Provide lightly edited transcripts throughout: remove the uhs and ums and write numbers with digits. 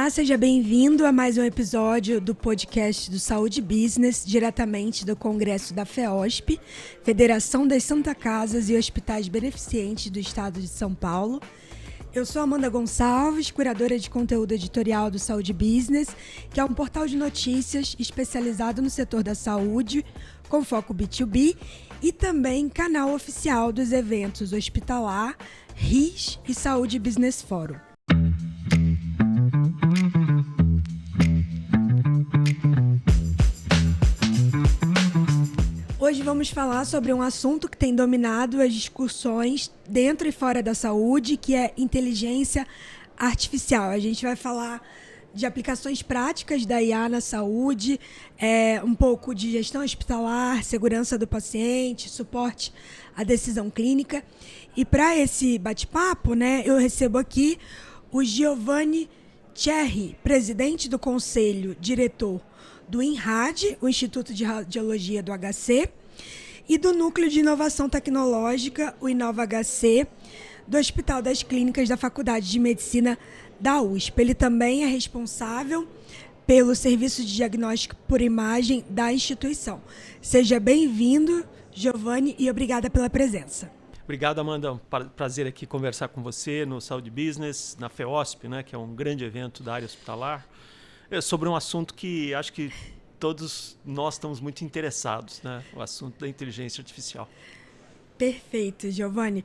Olá, seja bem-vindo a mais um episódio do podcast do Saúde Business, diretamente do Congresso da FEOSP, Federação das Santa Casas e Hospitais Beneficentes do Estado de São Paulo. Eu sou Amanda Gonçalves, curadora de conteúdo editorial do Saúde Business, que é um portal de notícias especializado no setor da saúde, com foco B2B, e também canal oficial dos eventos Hospitalar, RIS e Saúde Business Forum. Hoje vamos falar sobre um assunto que tem dominado as discussões dentro e fora da saúde, que é inteligência artificial. A gente vai falar de aplicações práticas da IA na saúde, um pouco de gestão hospitalar, segurança do paciente, suporte à decisão clínica. E para esse bate-papo, eu recebo aqui o Giovanni Cherry, presidente do Conselho Diretor do INRAD, o Instituto de Radiologia do HC, e do Núcleo de Inovação Tecnológica, o InovaHC, do Hospital das Clínicas da Faculdade de Medicina da USP. Ele também é responsável pelo serviço de diagnóstico por imagem da instituição. Seja bem-vindo, Giovanni, e obrigada pela presença. Obrigado, Amanda. Prazer aqui conversar com você no Saúde Business, na FEOSP, que é um grande evento da área hospitalar, sobre um assunto que acho que todos nós estamos muito interessados, o assunto da inteligência artificial. Perfeito, Giovanni.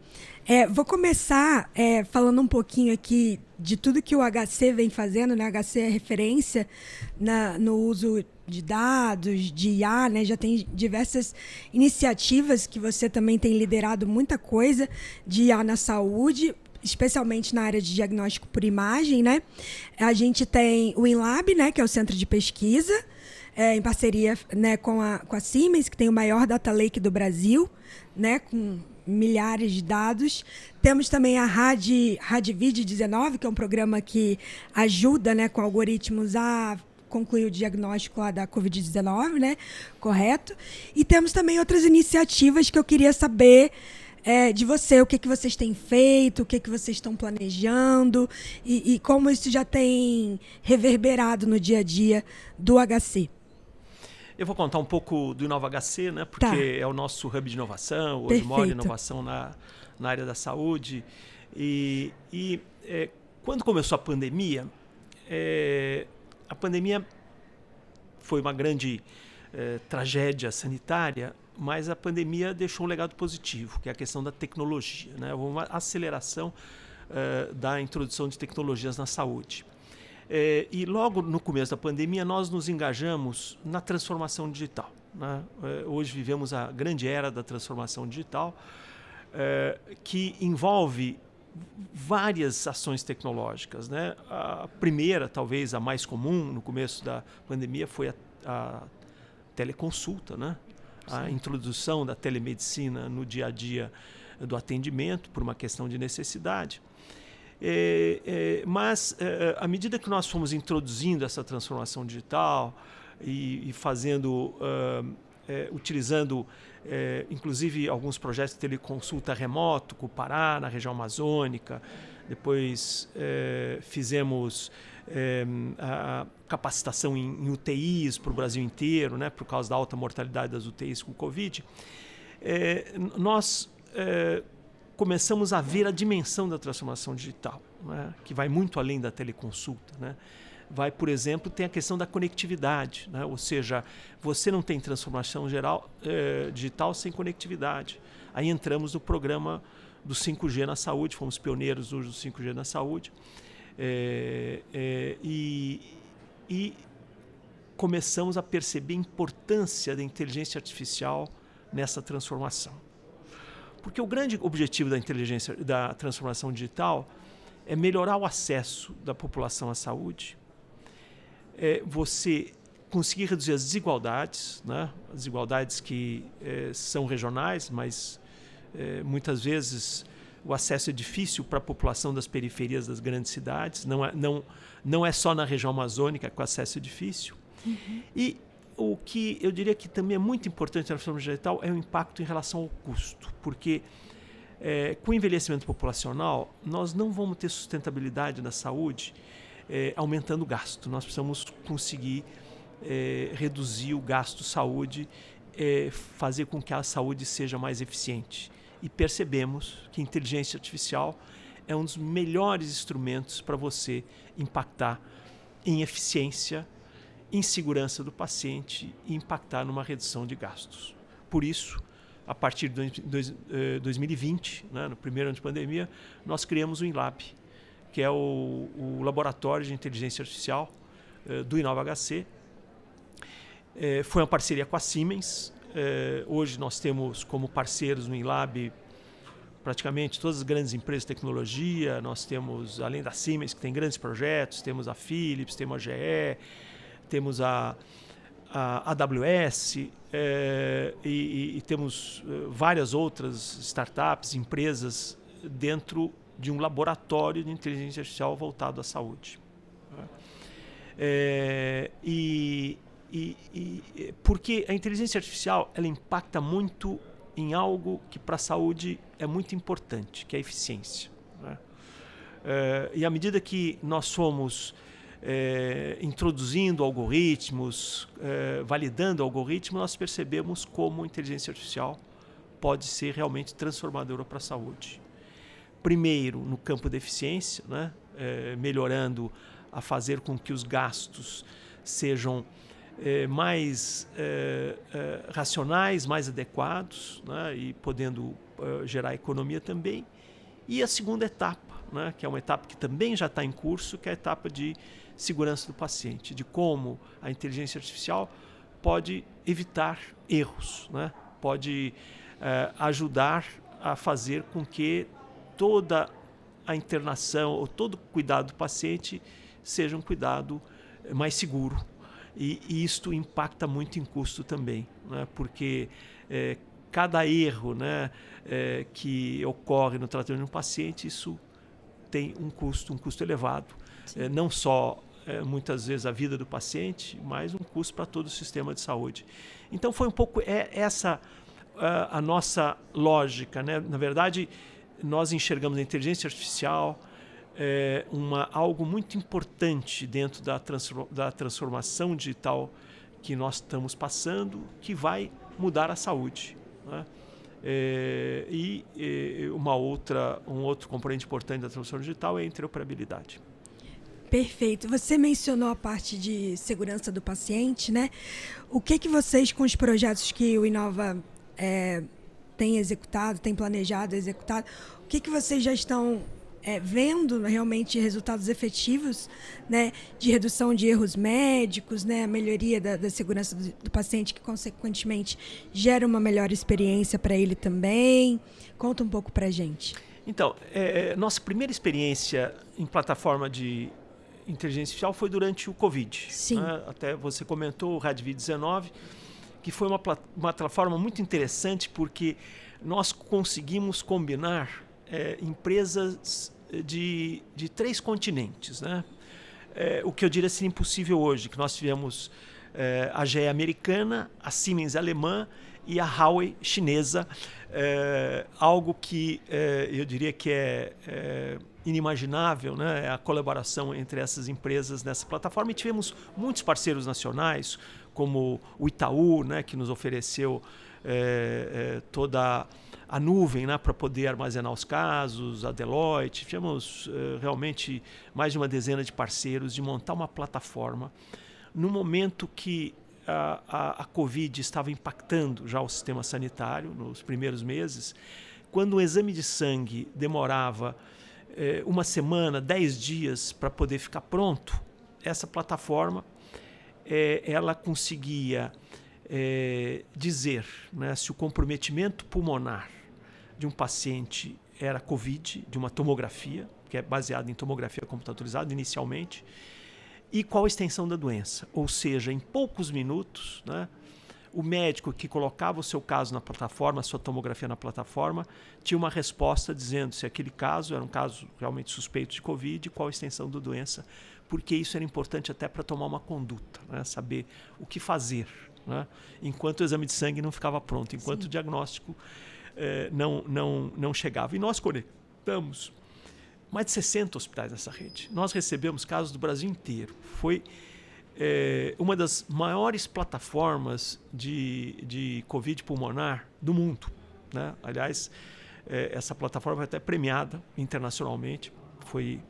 Vou começar falando um pouquinho aqui de tudo que o HC vem fazendo. O HC é referência no uso de dados, de IA, já tem diversas iniciativas que você também tem liderado muita coisa de IA na saúde, especialmente na área de diagnóstico por imagem, A gente tem o InLab, que é o centro de pesquisa, em parceria com a Siemens, que tem o maior data lake do Brasil, com milhares de dados. Temos também a RadVid19, que é um programa que ajuda com algoritmos a concluir o diagnóstico lá da Covid-19, correto? E temos também outras iniciativas que eu queria saber de você, o que vocês têm feito, o que vocês estão planejando e como isso já tem reverberado no dia a dia do HC. Eu vou contar um pouco do InovaHC, porque é o nosso hub de inovação, hoje mora inovação na área da saúde. E quando começou a pandemia foi uma grande tragédia sanitária, mas a pandemia deixou um legado positivo, que é a questão da tecnologia, uma aceleração da introdução de tecnologias na saúde. E logo no começo da pandemia nós nos engajamos na transformação digital. Hoje vivemos a grande era da transformação digital, que envolve várias ações tecnológicas. A primeira, talvez a mais comum no começo da pandemia, foi a teleconsulta, a introdução da telemedicina no dia a dia do atendimento por uma questão de necessidade. Mas à medida que nós fomos introduzindo essa transformação digital e fazendo, utilizando inclusive alguns projetos de teleconsulta remoto, com o Pará, na região amazônica, depois fizemos a capacitação em UTIs para o Brasil inteiro, por causa da alta mortalidade das UTIs com Covid, nós começamos a ver a dimensão da transformação digital, que vai muito além da teleconsulta. Vai, por exemplo, tem a questão da conectividade, ou seja, você não tem transformação digital sem conectividade. Aí entramos no programa do 5G na saúde, fomos pioneiros no uso do 5G na saúde, e começamos a perceber a importância da inteligência artificial nessa transformação. Porque o grande objetivo da transformação digital é melhorar o acesso da população à saúde, você conseguir reduzir as desigualdades, as desigualdades que são regionais, mas muitas vezes o acesso é difícil para a população das periferias das grandes cidades, não é só na região amazônica que o acesso é difícil. Uhum. E o que eu diria que também é muito importante na transformação digital é o impacto em relação ao custo, porque com o envelhecimento populacional nós não vamos ter sustentabilidade na saúde aumentando o gasto. Nós precisamos conseguir reduzir o gasto saúde, fazer com que a saúde seja mais eficiente. E percebemos que a inteligência artificial é um dos melhores instrumentos para você impactar em eficiência, em segurança do paciente e impactar numa redução de gastos. Por isso, a partir de 2020, né, no primeiro ano de pandemia, nós criamos o InLab, que é o laboratório de inteligência artificial do InnovaHC. Foi uma parceria com a Siemens. Hoje nós temos como parceiros no InLab praticamente todas as grandes empresas de tecnologia. Nós temos, além da Siemens, que tem grandes projetos, temos a Philips, temos a GE, temos a AWS e temos várias outras startups, empresas dentro de um laboratório de inteligência artificial voltado à saúde. Porque a inteligência artificial ela impacta muito em algo que para a saúde é muito importante, que é a eficiência. Né? E à medida que nós fomos introduzindo algoritmos, validando algoritmos, nós percebemos como a inteligência artificial pode ser realmente transformadora para a saúde. Primeiro, no campo da eficiência, né? Melhorando a fazer com que os gastos sejam mais racionais, mais adequados, né? E podendo gerar economia também. E a segunda etapa, né? Que é uma etapa que também já está em curso, que é a etapa de segurança do paciente, de como a inteligência artificial pode evitar erros, né? Pode ajudar a fazer com que toda a internação ou todo o cuidado do paciente seja um cuidado mais seguro. E isto impacta muito em custo também, né? Porque cada erro, né, que ocorre no tratamento de um paciente, isso tem um custo elevado. Não só, muitas vezes, a vida do paciente, mas um custo para todo o sistema de saúde. Então, foi um pouco essa a nossa lógica, né? Na verdade, nós enxergamos a inteligência artificial algo muito importante dentro da transformação digital que nós estamos passando, que vai mudar a saúde. Né? Um outro componente importante da transformação digital é a interoperabilidade. Perfeito. Você mencionou a parte de segurança do paciente, né? O que vocês, com os projetos que o Inova tem executado, tem planejado executado, o que vocês já estão vendo realmente resultados efetivos, né, de redução de erros médicos, né, a melhoria da segurança do paciente, que consequentemente gera uma melhor experiência para ele também? Conta um pouco para a gente. Então, nossa primeira experiência em plataforma de inteligência artificial foi durante o Covid. Sim. Né? Até você comentou o RADV19, que foi uma plataforma muito interessante porque nós conseguimos combinar empresas de 3 continentes, né? O que eu diria ser impossível hoje, que nós tivemos a GE americana, a Siemens alemã e a Huawei chinesa, algo que eu diria que é inimaginável, né? A colaboração entre essas empresas nessa plataforma. E tivemos muitos parceiros nacionais, como o Itaú, né? Que nos ofereceu toda a nuvem, né, para poder armazenar os casos, a Deloitte. Tivemos realmente mais de uma dezena de parceiros de montar uma plataforma no momento que a Covid estava impactando já o sistema sanitário, nos primeiros meses, quando um exame de sangue demorava uma semana, 10 dias para poder ficar pronto. Essa plataforma ela conseguia dizer, né, se o comprometimento pulmonar de um paciente era COVID, de uma tomografia, que é baseada em tomografia computadorizada inicialmente, e qual a extensão da doença. Ou seja, em poucos minutos, né, o médico que colocava o seu caso na plataforma, a sua tomografia na plataforma, tinha uma resposta dizendo se aquele caso era um caso realmente suspeito de COVID e qual a extensão da doença, porque isso era importante até para tomar uma conduta, né, saber o que fazer, né, enquanto o exame de sangue não ficava pronto, enquanto o diagnóstico não chegava. E nós conectamos mais de 60 hospitais nessa rede. Nós recebemos casos do Brasil inteiro. Foi uma das maiores plataformas de Covid pulmonar do mundo, né? Aliás, essa plataforma foi até premiada internacionalmente. Foi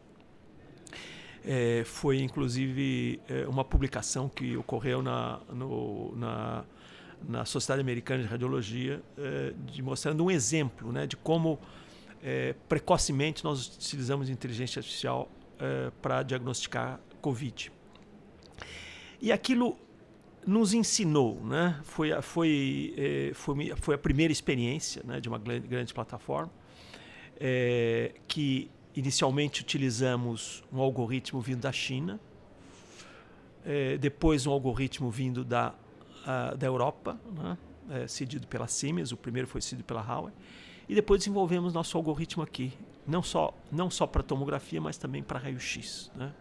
inclusive uma publicação que ocorreu na Sociedade Americana de Radiologia, mostrando um exemplo, né, de como precocemente nós utilizamos inteligência artificial para diagnosticar Covid. E aquilo nos ensinou, né? Foi a primeira experiência, né, de uma grande plataforma, que inicialmente utilizamos um algoritmo vindo da China, depois um algoritmo vindo da Europa, né, cedido pela Siemens, o primeiro foi cedido pela Huawei, e depois desenvolvemos nosso algoritmo aqui, não só para tomografia, mas também para raio-x, né?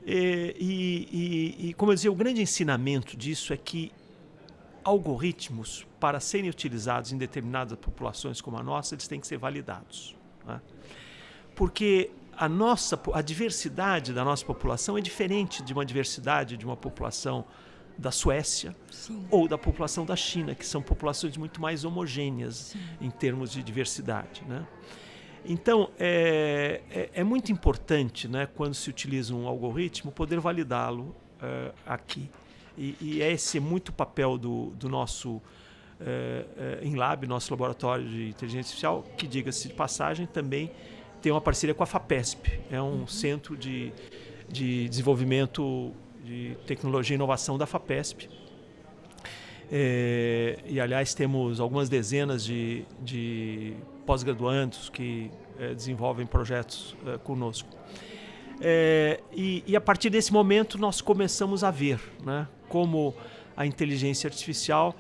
E como eu dizia, o grande ensinamento disso é que algoritmos, para serem utilizados em determinadas populações como a nossa, eles têm que ser validados, né? Porque a diversidade da nossa população é diferente de uma diversidade de uma população da Suécia, sim, ou da população da China, que são populações muito mais homogêneas, sim, em termos de diversidade, né? Então, é muito importante, né, quando se utiliza um algoritmo, poder validá-lo aqui. E esse é muito o papel do nosso InLab, nosso laboratório de inteligência artificial, que, diga-se de passagem, também tem uma parceria com a FAPESP. É um centro de desenvolvimento de tecnologia e inovação da FAPESP. E, aliás, temos algumas dezenas de pós-graduandos que desenvolvem projetos conosco. E a partir desse momento nós começamos a ver, né, como a inteligência artificial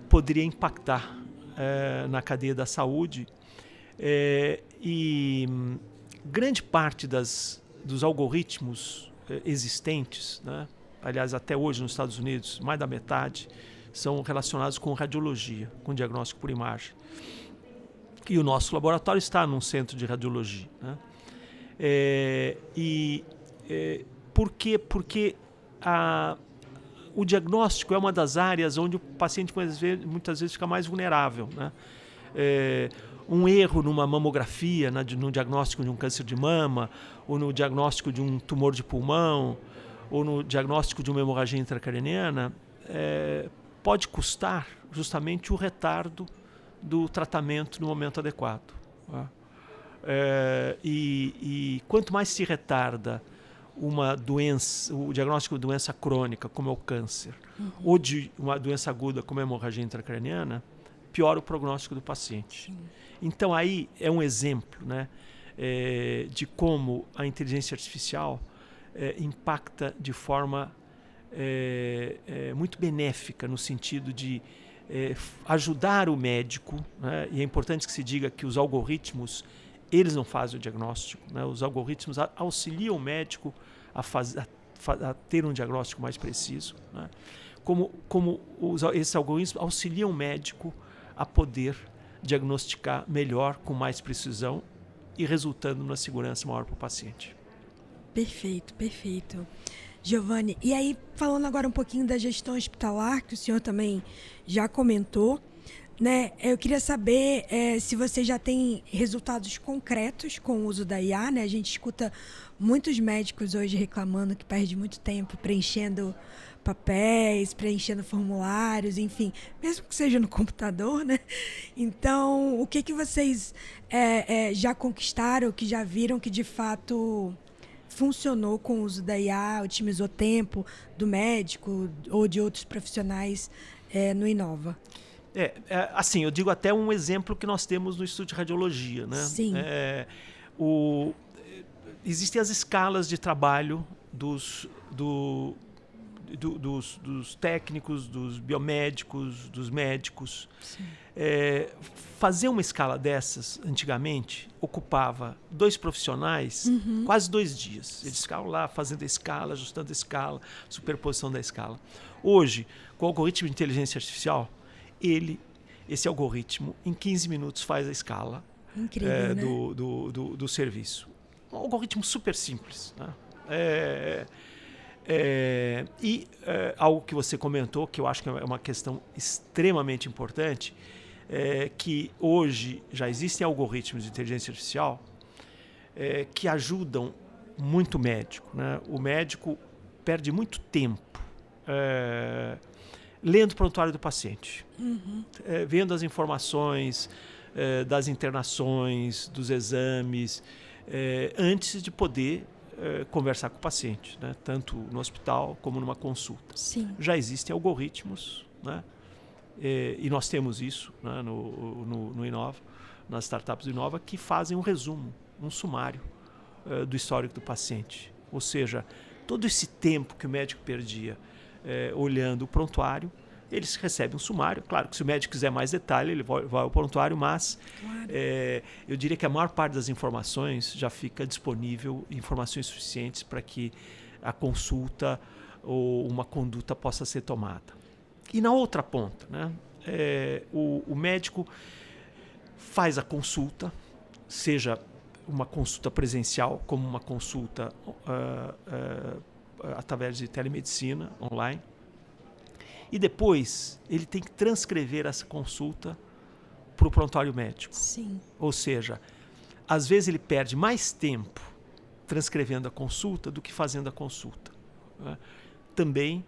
poderia impactar na cadeia da saúde, e grande parte dos algoritmos existentes, né, aliás, até hoje nos Estados Unidos, mais da metade, são relacionados com radiologia, com diagnóstico por imagem. E o nosso laboratório está num centro de radiologia, né? Por quê? Porque o diagnóstico é uma das áreas onde o paciente muitas vezes fica mais vulnerável, né? Um erro numa mamografia, no diagnóstico de um câncer de mama, ou no diagnóstico de um tumor de pulmão, ou no diagnóstico de uma hemorragia intracraniana, pode custar justamente o retardo do tratamento no momento adequado, né? E quanto mais se retarda uma doença, o diagnóstico de doença crônica, como é o câncer, ou de uma doença aguda, como é a hemorragia intracraniana, piora o prognóstico do paciente. Sim. Então, aí é um exemplo, né, de como a inteligência artificial impacta de forma muito benéfica, no sentido de ajudar o médico, né? E é importante que se diga que os algoritmos, eles não fazem o diagnóstico, né? Os algoritmos auxiliam o médico a ter um diagnóstico mais preciso, né? Esses algoritmos auxiliam o médico a poder diagnosticar melhor, com mais precisão e resultando numa segurança maior para o paciente. Perfeito, perfeito. Giovanni, e aí falando agora um pouquinho da gestão hospitalar, que o senhor também já comentou, né? Eu queria saber se você já tem resultados concretos com o uso da IA, né? A gente escuta muitos médicos hoje reclamando que perde muito tempo preenchendo papéis, preenchendo formulários, enfim, mesmo que seja no computador, né? Então, o que vocês já conquistaram, que já viram que de fato funcionou com o uso da IA, otimizou tempo do médico ou de outros profissionais no Inova? Assim, eu digo até um exemplo que nós temos no Instituto de Radiologia, né? Sim. Existem as escalas de trabalho dos técnicos, dos biomédicos, dos médicos. Fazer uma escala dessas, antigamente, ocupava 2 profissionais, quase 2 dias. Eles ficavam lá fazendo a escala, ajustando a escala, superposição da escala. Hoje, com o algoritmo de inteligência artificial, esse algoritmo, em 15 minutos, faz a escala Incrível, né? do serviço. Um algoritmo super simples, né? Algo que você comentou, que eu acho que é uma questão extremamente importante, é que hoje já existem algoritmos de inteligência artificial que ajudam muito o médico, né? O médico perde muito tempo lendo o prontuário do paciente, vendo as informações das internações, dos exames, antes de poder conversar com o paciente, né? Tanto no hospital como numa consulta. Sim. Já existem algoritmos, né? E nós temos isso, né? no Inova, nas startups do Inova, que fazem um resumo, um sumário do histórico do paciente. Ou seja, todo esse tempo que o médico perdia olhando o prontuário, eles recebem um sumário. Claro que se o médico quiser mais detalhe, ele vai ao prontuário, mas claro. Eu diria que a maior parte das informações já fica disponível, informações suficientes para que a consulta ou uma conduta possa ser tomada. E na outra ponta, né, o médico faz a consulta, seja uma consulta presencial, como uma consulta através de telemedicina online. E depois ele tem que transcrever essa consulta para o prontuário médico. Sim. Ou seja, às vezes ele perde mais tempo transcrevendo a consulta do que fazendo a consulta, né? Também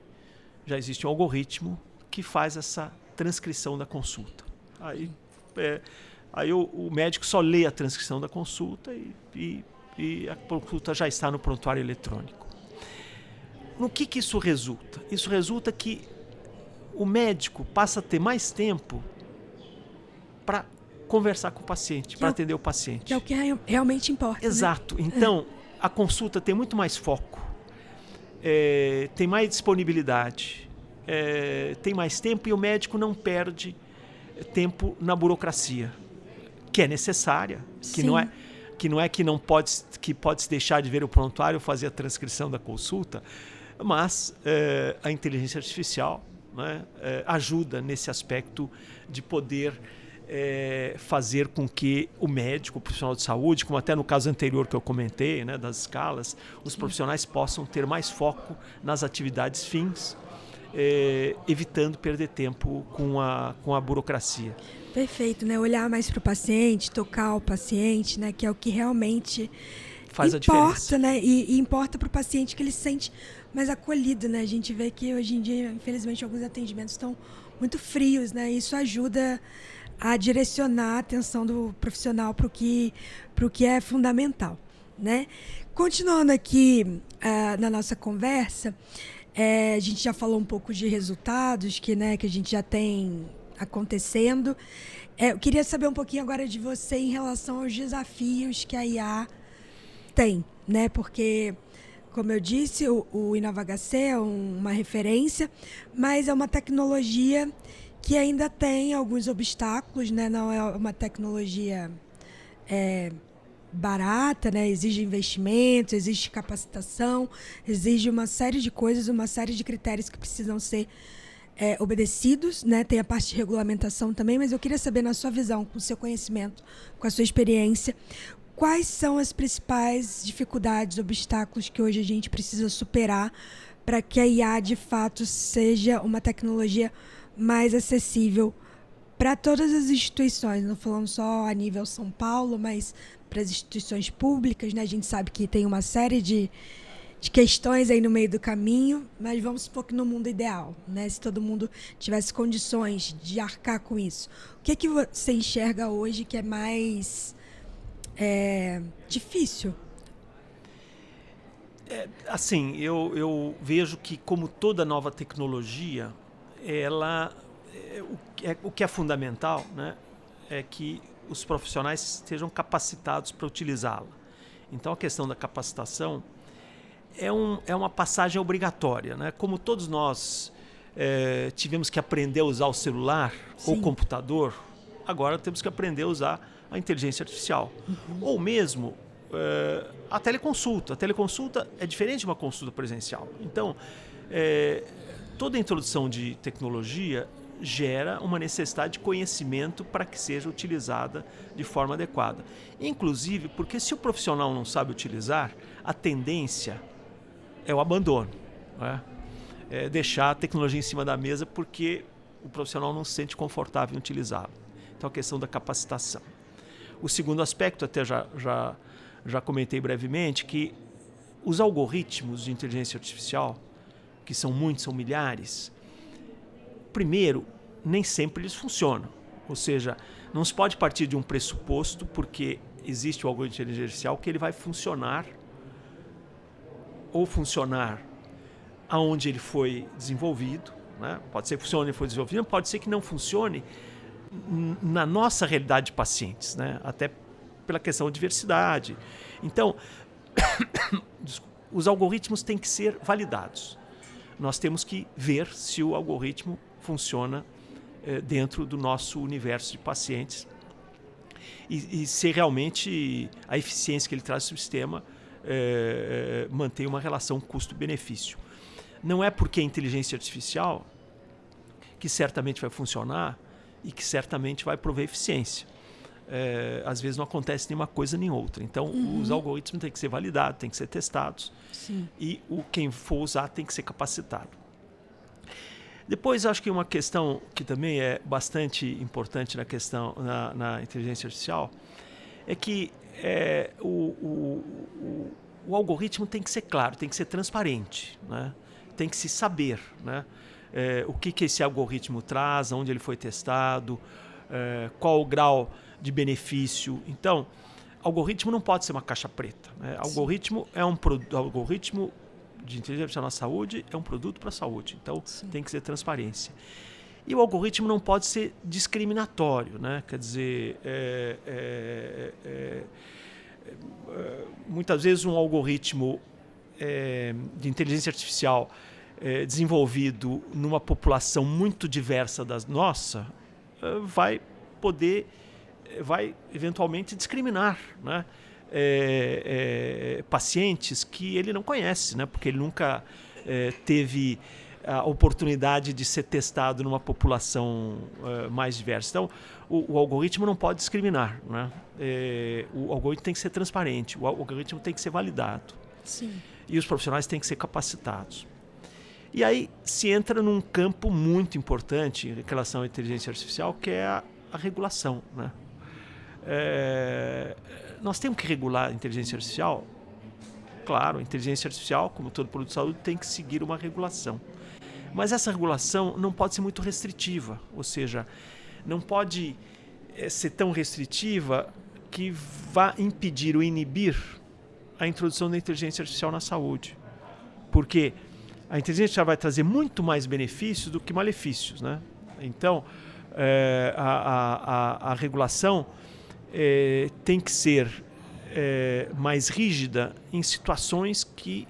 já existe um algoritmo que faz essa transcrição da consulta. Aí o médico só lê a transcrição da consulta e a consulta já está no prontuário eletrônico. No que isso resulta? Isso resulta que o médico passa a ter mais tempo para conversar com o paciente, para atender o paciente. Que é o que realmente importa. Exato. Né? Então, a consulta tem muito mais foco, tem mais disponibilidade, tem mais tempo e o médico não perde tempo na burocracia, que é necessária, que não pode se deixar de ver o prontuário ou fazer a transcrição da consulta, mas a inteligência artificial, né, ajuda nesse aspecto de poder fazer com que o médico, o profissional de saúde, como até no caso anterior que eu comentei, né, das escalas, os profissionais possam ter mais foco nas atividades fins, evitando perder tempo com a burocracia. Perfeito, né? Olhar mais para o paciente, tocar o paciente, né? Que é o que realmente faz a diferença, né? E importa para o paciente que ele se sente mais acolhido, né? A gente vê que hoje em dia, infelizmente, alguns atendimentos estão muito frios, né? Isso ajuda a direcionar a atenção do profissional para o que é fundamental, né? Continuando aqui na nossa conversa, a gente já falou um pouco de resultados que a gente já tem acontecendo. Eu queria saber um pouquinho agora de você em relação aos desafios que a IA tem, né? Porque, como eu disse, o InovaHC é uma referência, mas é uma tecnologia que ainda tem alguns obstáculos, né? Não é uma tecnologia barata, né? Exige investimento, exige capacitação, exige uma série de coisas, uma série de critérios que precisam ser obedecidos, né? Tem a parte de regulamentação também, mas eu queria saber, na sua visão, com o seu conhecimento, com a sua experiência, quais são as principais dificuldades, obstáculos que hoje a gente precisa superar para que a IA, de fato, seja uma tecnologia mais acessível para todas as instituições, não falando só a nível São Paulo, mas para as instituições públicas, né? A gente sabe que tem uma série de questões aí no meio do caminho, mas vamos supor que no mundo ideal, né? Se todo mundo tivesse condições de arcar com isso, o que é que você enxerga hoje que é mais difícil? Assim, eu vejo que, como toda nova tecnologia, o que é fundamental, né, é que os profissionais estejam capacitados para utilizá-la. Então, a questão da capacitação é uma passagem obrigatória, né? Como todos nós tivemos que aprender a usar o celular ou o computador, agora temos que aprender a usar a inteligência artificial. Ou mesmo a teleconsulta. A teleconsulta é diferente de uma consulta presencial. Então, toda a introdução de tecnologia gera uma necessidade de conhecimento para que seja utilizada de forma adequada. Inclusive, porque se o profissional não sabe utilizar, a tendência é o abandono, né? É deixar a tecnologia em cima da mesa porque o profissional não se sente confortável em utilizá-la. Então, a questão da capacitação. O segundo aspecto, até já comentei brevemente, que os algoritmos de inteligência artificial, que são muitos, são milhares, primeiro, nem sempre eles funcionam. Ou seja, não se pode partir de um pressuposto, porque existe o algoritmo de inteligência artificial, que ele vai funcionar ou funcionar aonde ele foi desenvolvido, né? Pode ser que funcione onde ele foi desenvolvido, pode ser que não funcione na nossa realidade de pacientes, né? Até pela questão de diversidade. Então, os algoritmos têm que ser validados. Nós temos que ver se o algoritmo funciona dentro do nosso universo de pacientes e se realmente a eficiência que ele traz no sistema mantém uma relação custo-benefício. Não é porque é inteligência artificial que certamente vai funcionar e que certamente vai prover eficiência. Às vezes não acontece nenhuma coisa nem outra. Então, os algoritmos têm que ser validados, têm que ser testados. Sim. E quem for usar tem que ser capacitado. Depois, acho que uma questão que também é bastante importante na inteligência artificial é que o algoritmo tem que ser claro, tem que ser transparente, né? Tem que se saber, né? O que esse algoritmo traz, onde ele foi testado, qual o grau de benefício. Então, algoritmo não pode ser uma caixa preta, né? Algoritmo algoritmo de inteligência artificial na saúde é um produto para a saúde. Então, sim, tem que ser transparência. E o algoritmo não pode ser discriminatório, né? Quer dizer, muitas vezes um algoritmo de inteligência artificial desenvolvido numa população muito diversa da nossa vai eventualmente discriminar, né? Pacientes que ele não conhece, né? Porque ele nunca teve a oportunidade de ser testado numa população mais diversa. Então, o algoritmo não pode discriminar, né? O algoritmo tem que ser transparente, o algoritmo tem que ser validado. Sim. E os profissionais têm que ser capacitados. E aí se entra num campo muito importante em relação à inteligência artificial, que é a regulação, né? Nós temos que regular a inteligência artificial. Claro, a inteligência artificial, como todo produto de saúde, tem que seguir uma regulação. Mas essa regulação não pode ser muito restritiva, ou seja, não pode ser tão restritiva que vá impedir ou inibir a introdução da inteligência artificial na saúde. Porque a inteligência artificial vai trazer muito mais benefícios do que malefícios, né? Então, a regulação tem que ser mais rígida em situações que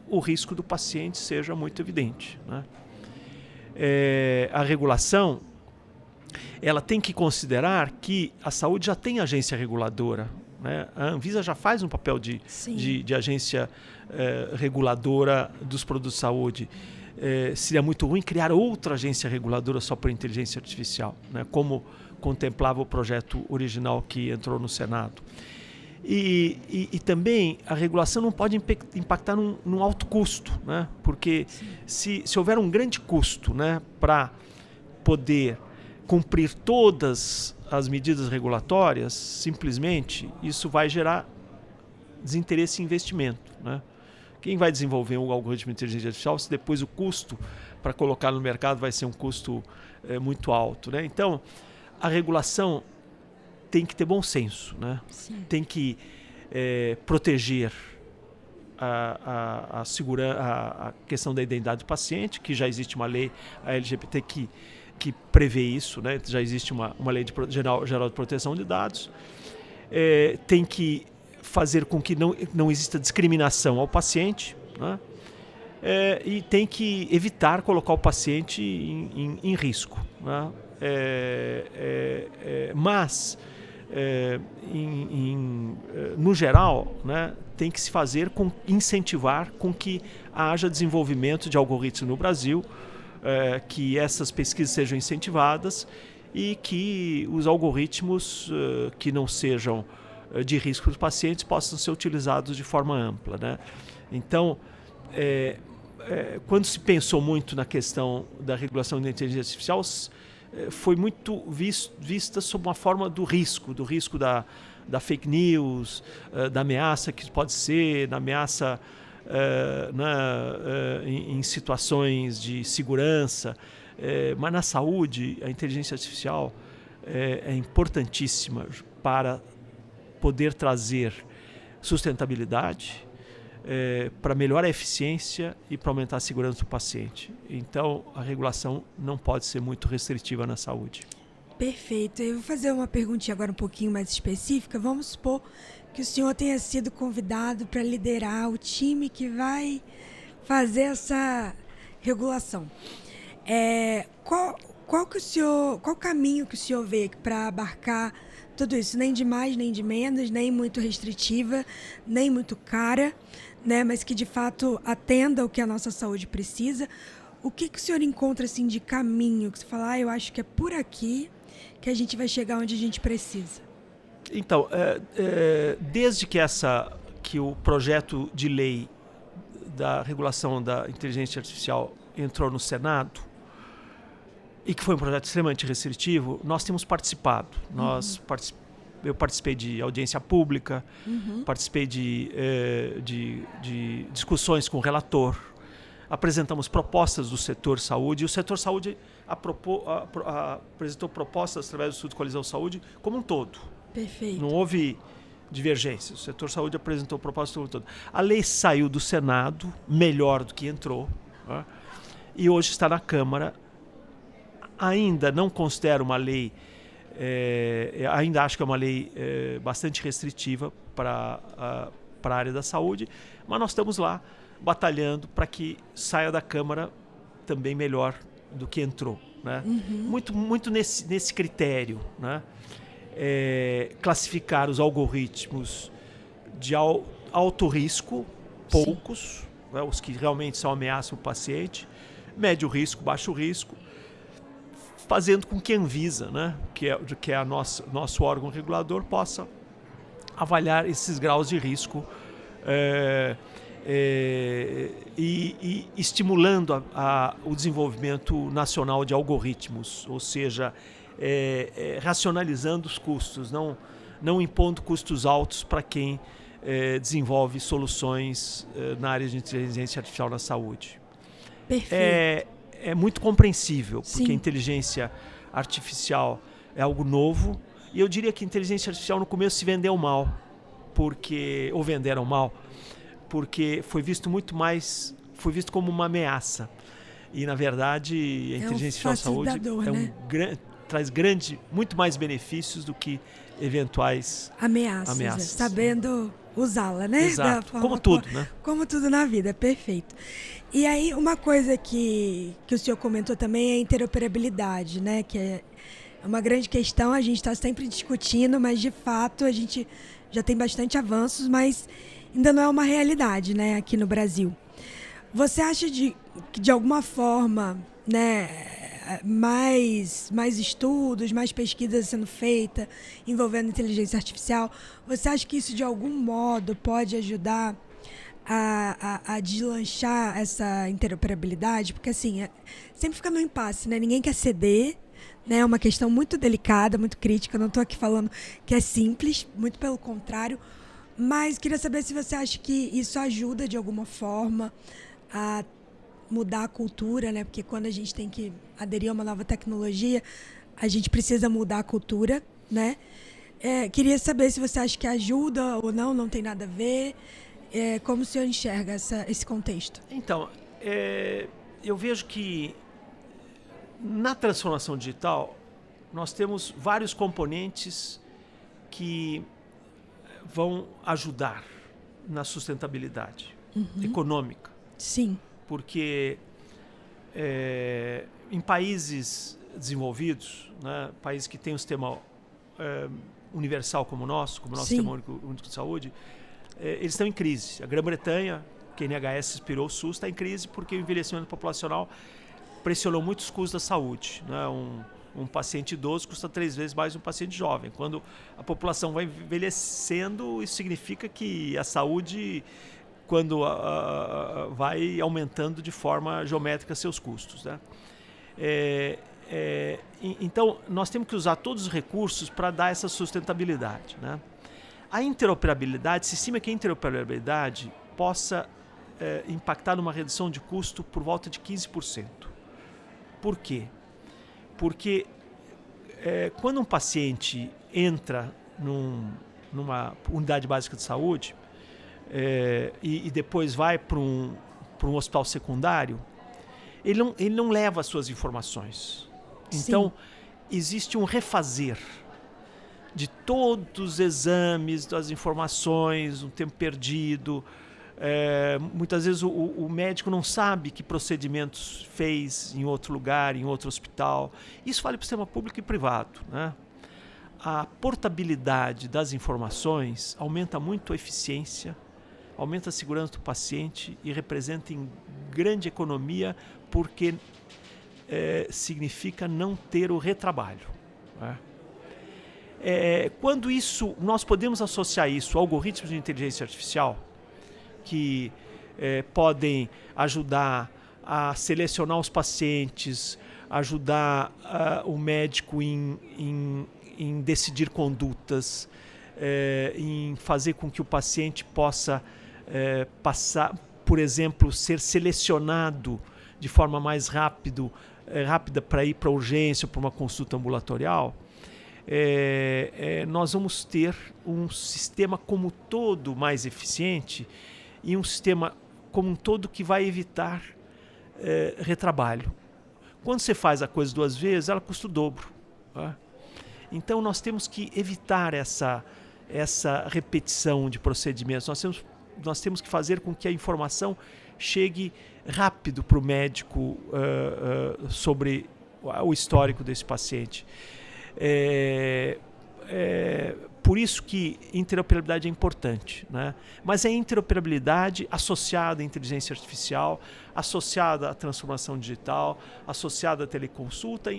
o risco do paciente seja muito evidente, né? A regulação ela tem que considerar que a saúde já tem agência reguladora, né? A Anvisa já faz um papel de agência reguladora dos produtos de saúde. Seria muito ruim criar outra agência reguladora só por inteligência artificial, né? Como contemplava o projeto original que entrou no Senado. E também a regulação não pode impactar num alto custo, né? Porque se houver um grande custo, né, para poder cumprir todas as medidas regulatórias, simplesmente isso vai gerar desinteresse em investimento, né? Quem vai desenvolver um algoritmo de inteligência artificial se depois o custo para colocar no mercado vai ser um custo muito alto, né? Então, a regulação tem que ter bom senso, né? Tem que proteger a questão da identidade do paciente, que já existe uma lei, a LGPD, que prevê isso, né? Já existe uma lei geral de proteção de dados. Tem que fazer com que não exista discriminação ao paciente, né? E tem que evitar colocar o paciente em risco, né? Mas, no geral, né, tem que se fazer incentivar com que haja desenvolvimento de algoritmos no Brasil, que essas pesquisas sejam incentivadas e que os algoritmos que não sejam de risco para os pacientes possam ser utilizados de forma ampla, né? Então, quando se pensou muito na questão da regulação da inteligência artificial, foi muito vista sob uma forma do risco da fake news, da ameaça que pode ser, da ameaça em situações de segurança. Mas na saúde, a inteligência artificial é importantíssima para poder trazer sustentabilidade, para melhorar a eficiência e para aumentar a segurança do paciente. Então, a regulação não pode ser muito restritiva na saúde. Perfeito. Eu vou fazer uma perguntinha agora um pouquinho mais específica. Vamos supor que o senhor tenha sido convidado para liderar o time que vai fazer essa regulação. Qual caminho que o senhor vê para abarcar tudo isso? Nem de mais, nem de menos, nem muito restritiva, nem muito cara, né? Mas que de fato atenda o que a nossa saúde precisa. O que o senhor encontra assim, de caminho que você fala, eu acho que é por aqui que a gente vai chegar onde a gente precisa? Então, desde que o projeto de lei da regulação da inteligência artificial entrou no Senado, e que foi um projeto extremamente restritivo, nós temos participado. Eu participei de audiência pública, participei de discussões com o relator, apresentamos propostas do setor saúde, e o setor saúde apresentou propostas através do Estudo de Coalizão Saúde como um todo. Perfeito. Não houve divergências. O setor saúde apresentou propostas como um todo. A lei saiu do Senado melhor do que entrou, né? E hoje está na Câmara. Ainda não considero uma lei, ainda acho que é uma lei bastante restritiva para a área da saúde, mas nós estamos lá batalhando para que saia da Câmara também melhor do que entrou, né? Muito nesse critério, né? Classificar os algoritmos de alto risco, poucos, né? Os que realmente são ameaçam o paciente, médio risco, baixo risco, fazendo com que a Anvisa, né, que é nosso órgão regulador, possa avaliar esses graus de risco e estimulando o desenvolvimento nacional de algoritmos, ou seja, racionalizando os custos, não impondo custos altos para quem desenvolve soluções na área de inteligência artificial na saúde. Perfeito. É muito compreensível, porque Sim. a inteligência artificial é algo novo, e eu diria que a inteligência artificial no começo se vendeu mal, ou venderam mal, porque foi visto como uma ameaça. E, na verdade, a inteligência artificial na saúde traz muito mais benefícios do que eventuais ameaças. Sabendo usá-la, né? Exato. Como tudo, né? Como tudo na vida, perfeito. E aí, uma coisa que o senhor comentou também é a interoperabilidade, né? Que é uma grande questão, a gente está sempre discutindo, mas de fato a gente já tem bastante avanços, mas ainda não é uma realidade, né, aqui no Brasil. Você acha que de alguma forma, né, mais estudos, mais pesquisas sendo feitas envolvendo inteligência artificial, você acha que isso de algum modo pode ajudar a deslanchar essa interoperabilidade? Porque assim, sempre fica no impasse, né? Ninguém quer ceder, né? É uma questão muito delicada, muito crítica. Não estou aqui falando que é simples, muito pelo contrário. Mas queria saber se você acha que isso ajuda de alguma forma a mudar a cultura, né? Porque quando a gente tem que aderir a uma nova tecnologia, a gente precisa mudar a cultura, né? Queria saber se você acha que ajuda ou não tem nada a ver. Como o senhor enxerga esse contexto? Então, eu vejo que na transformação digital nós temos vários componentes que vão ajudar na sustentabilidade econômica. Sim. Porque em países desenvolvidos, né, países que têm um sistema universal como o nosso Sistema Único de Saúde, eles estão em crise. A Grã-Bretanha, que a NHS inspirou o SUS, está em crise porque o envelhecimento populacional pressionou muito os custos da saúde, né? Um paciente idoso custa 3 vezes mais um paciente jovem. Quando a população vai envelhecendo, isso significa que a saúde, quando vai aumentando de forma geométrica seus custos, né? Então, nós temos que usar todos os recursos para dar essa sustentabilidade, né? A interoperabilidade, se estima que a interoperabilidade possa impactar numa redução de custo por volta de 15%. Por quê? Porque quando um paciente entra numa unidade básica de saúde e depois vai para um hospital secundário, ele não leva as suas informações. Então, existe um refazer de todos os exames, das informações, um tempo perdido. Muitas vezes o médico não sabe que procedimentos fez em outro lugar, em outro hospital. Isso vale para o sistema público e privado, né? A portabilidade das informações aumenta muito a eficiência, aumenta a segurança do paciente e representa em grande economia, porque significa não ter o retrabalho, né? Quando nós podemos associar isso a algoritmos de inteligência artificial que podem ajudar a selecionar os pacientes, ajudar o médico em decidir condutas, em fazer com que o paciente possa passar, por exemplo, ser selecionado de forma mais rápida para ir para a urgência ou para uma consulta ambulatorial. Nós vamos ter um sistema como todo mais eficiente e um sistema como um todo que vai evitar retrabalho. Quando você faz a coisa 2 vezes, ela custa o dobro, tá? Então nós temos que evitar essa repetição de procedimentos. Nós temos que fazer com que a informação chegue rápido para o médico sobre o histórico desse paciente. Por isso que interoperabilidade é importante, né? Mas é interoperabilidade associada à inteligência artificial, associada à transformação digital, associada à teleconsulta,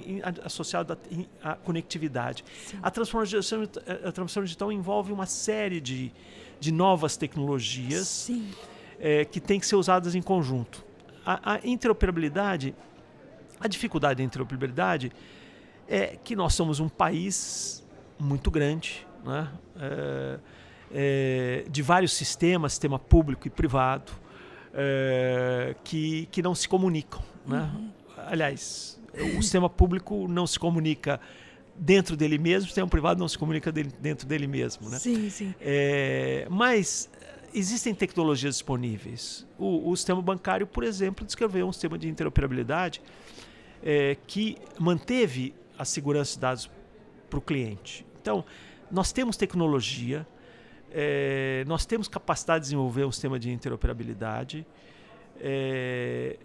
associada à conectividade. A transformação digital envolve uma série de novas tecnologias que têm que ser usadas em conjunto. A interoperabilidade, a dificuldade da interoperabilidade é que nós somos um país muito grande, né? De vários sistemas, sistema público e privado, que não se comunicam, né? Aliás, o sistema público não se comunica dentro dele mesmo, o sistema privado não se comunica dentro dele mesmo, né? Sim. Mas existem tecnologias disponíveis. O sistema bancário, por exemplo, descreveu um sistema de interoperabilidade que manteve a segurança de dados para o cliente. Então, nós temos tecnologia, nós temos capacidade de desenvolver um sistema de interoperabilidade,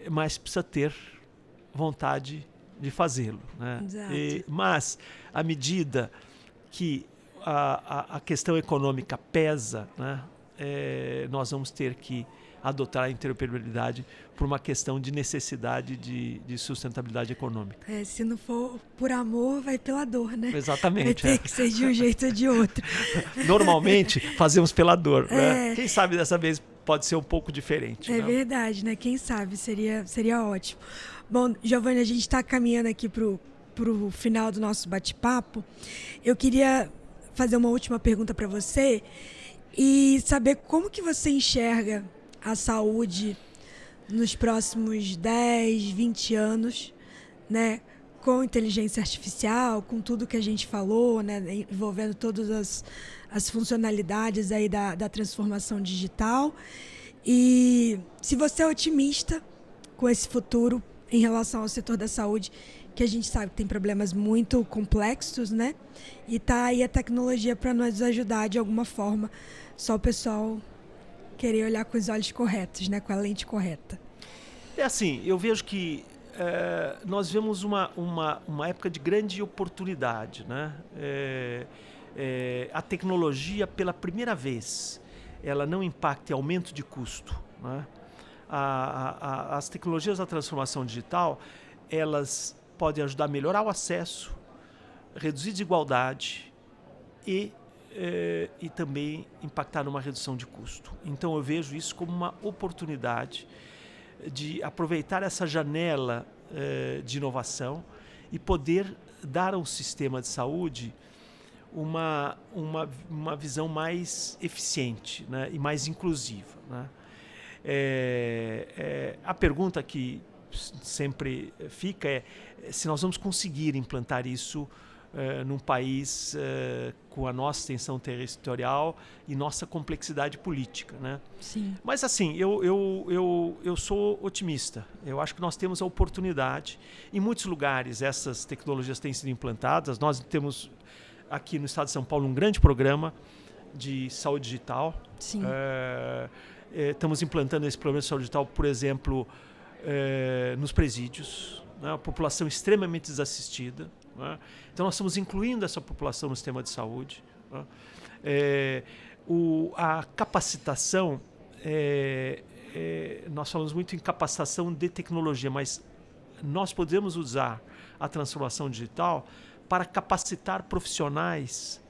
mas precisa ter vontade de fazê-lo, né? Mas, à medida que a questão econômica pesa, né, nós vamos ter que adotar a interoperabilidade por uma questão de necessidade de sustentabilidade econômica. Se não for por amor, vai pela dor, né? Exatamente. Vai ter que ser de um jeito ou de outro. Normalmente, fazemos pela dor, né? Quem sabe dessa vez pode ser um pouco diferente. É, né? Verdade, né? Quem sabe, seria ótimo. Bom, Giovanni, a gente está caminhando aqui para o final do nosso bate-papo. Eu queria fazer uma última pergunta para você e saber como que você enxerga a saúde nos próximos 10, 20 anos, né? Com inteligência artificial, com tudo que a gente falou, né? Envolvendo todas as funcionalidades aí da transformação digital. E se você é otimista com esse futuro em relação ao setor da saúde, que a gente sabe que tem problemas muito complexos, né? E tá aí a tecnologia para nos ajudar de alguma forma. Só o pessoal querer olhar com os olhos corretos, né? Com a lente correta. É assim, eu vejo que nós vemos uma época de grande oportunidade, né? A tecnologia, pela primeira vez, ela não impacta em aumento de custo, né? As tecnologias da transformação digital, elas podem ajudar a melhorar o acesso, reduzir desigualdade e também impactar numa redução de custo. Então eu vejo isso como uma oportunidade de aproveitar essa janela de inovação e poder dar ao sistema de saúde uma visão mais eficiente, né, e mais inclusiva, né? A pergunta que sempre fica é se nós vamos conseguir implantar isso num país com a nossa extensão territorial e nossa complexidade política, né? Sim. Mas assim, eu sou otimista. Eu acho que nós temos a oportunidade. Em muitos lugares essas tecnologias têm sido implantadas. Nós temos aqui no estado de São Paulo um grande programa de saúde digital. Sim. Estamos implantando esse programa de saúde digital, por exemplo, nos presídios, né? A população extremamente desassistida, né? Então nós estamos incluindo essa população no sistema de saúde, né? A capacitação, nós falamos muito em capacitação de tecnologia, mas nós podemos usar a transformação digital para capacitar profissionais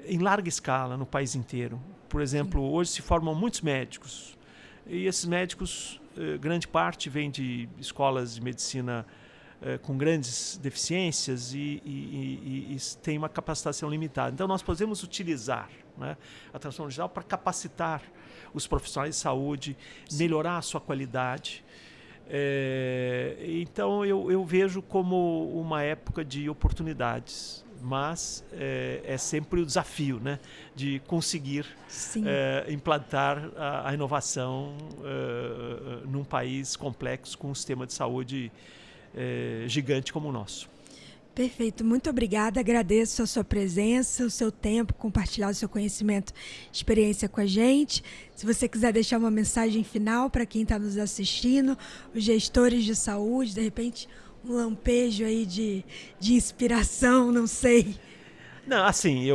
em larga escala no país inteiro. Por exemplo, hoje se formam muitos médicos e esses médicos, grande parte, vêm de escolas de medicina com grandes deficiências e tem uma capacitação limitada. Então nós podemos utilizar, né, a transformação digital para capacitar os profissionais de saúde, melhorar a sua qualidade. Então eu vejo como uma época de oportunidades, mas é sempre o desafio, né, de conseguir implantar a inovação num país complexo com um sistema de saúde gigante como o nosso. Perfeito, muito obrigada, agradeço a sua presença, o seu tempo, compartilhar o seu conhecimento, experiência com a gente. Se você quiser deixar uma mensagem final para quem está nos assistindo, os gestores de saúde, de repente um lampejo aí de inspiração, não sei. Não, assim,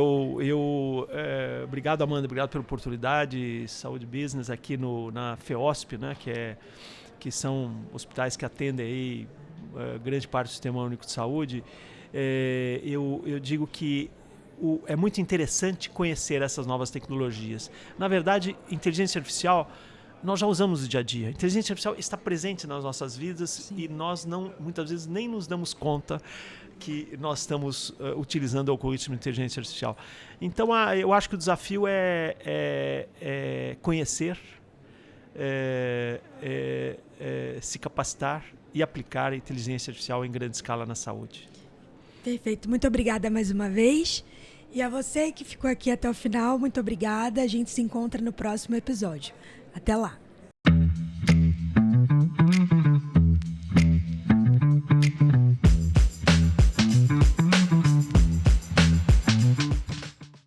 obrigado, Amanda, obrigado pela oportunidade. Saúde Business aqui na FEOSP, né, que são hospitais que atendem aí grande parte do Sistema Único de Saúde. Eu digo que é muito interessante conhecer essas novas tecnologias. Na verdade, inteligência artificial nós já usamos no dia a dia. A inteligência artificial está presente nas nossas vidas. Sim. E nós muitas vezes nem nos damos conta que nós estamos utilizando o algoritmo de inteligência artificial. Então eu acho que o desafio é conhecer, se capacitar e aplicar a inteligência artificial em grande escala na saúde. Perfeito. Muito obrigada mais uma vez. E a você que ficou aqui até o final, muito obrigada. A gente se encontra no próximo episódio. Até lá.